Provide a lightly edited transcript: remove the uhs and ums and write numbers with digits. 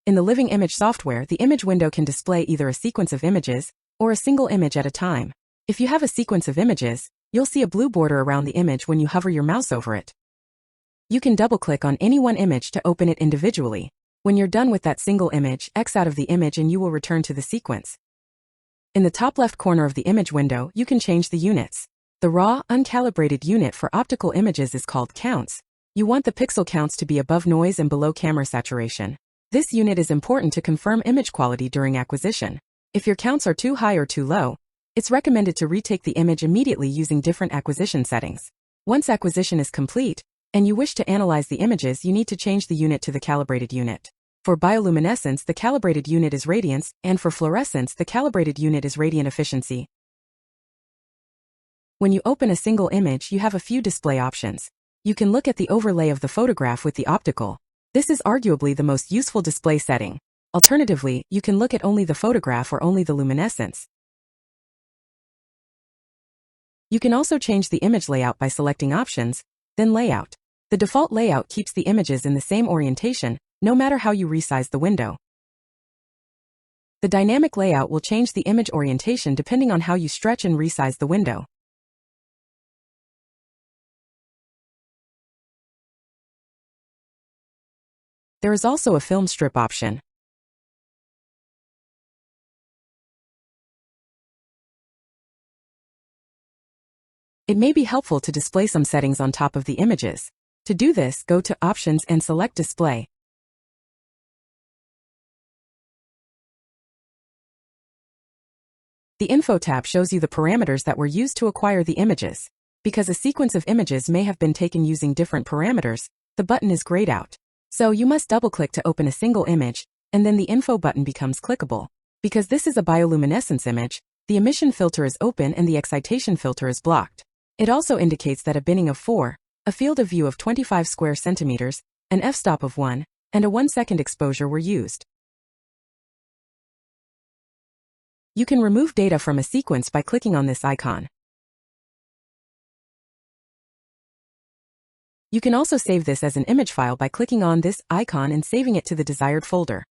In the Living Image software, the image window can display either a sequence of images or a single image at a time. If you have a sequence of images, you'll see a blue border around the image when you hover your mouse over it. You can double-click on any one image to open it individually. When you're done with that single image, X out of the image and you will return to the sequence. In the top left corner of the image window, you can change the units. The raw, uncalibrated unit for optical images is called counts. You want the pixel counts to be above noise and below camera saturation. This unit is important to confirm image quality during acquisition. If your counts are too high or too low, it's recommended to retake the image immediately using different acquisition settings. Once acquisition is complete, and you wish to analyze the images, you need to change the unit to the calibrated unit. For bioluminescence, the calibrated unit is radiance, and for fluorescence, the calibrated unit is radiant efficiency. When you open a single image, you have a few display options. You can look at the overlay of the photograph with the optical. This is arguably the most useful display setting. Alternatively, you can look at only the photograph or only the luminescence. You can also change the image layout by selecting Options, then Layout. The default layout keeps the images in the same orientation, no matter how you resize the window. The dynamic layout will change the image orientation depending on how you stretch and resize the window. There is also a film strip option. It may be helpful to display some settings on top of the images. To do this, go to Options and select Display. The Info tab shows you the parameters that were used to acquire the images. Because a sequence of images may have been taken using different parameters, the button is grayed out. So you must double-click to open a single image, and then the Info button becomes clickable. Because this is a bioluminescence image, the emission filter is open and the excitation filter is blocked. It also indicates that a binning of 4, a field of view of 25 square centimeters, an f-stop of 1, and a 1-second exposure were used. You can remove data from a sequence by clicking on this icon. You can also save this as an image file by clicking on this icon and saving it to the desired folder.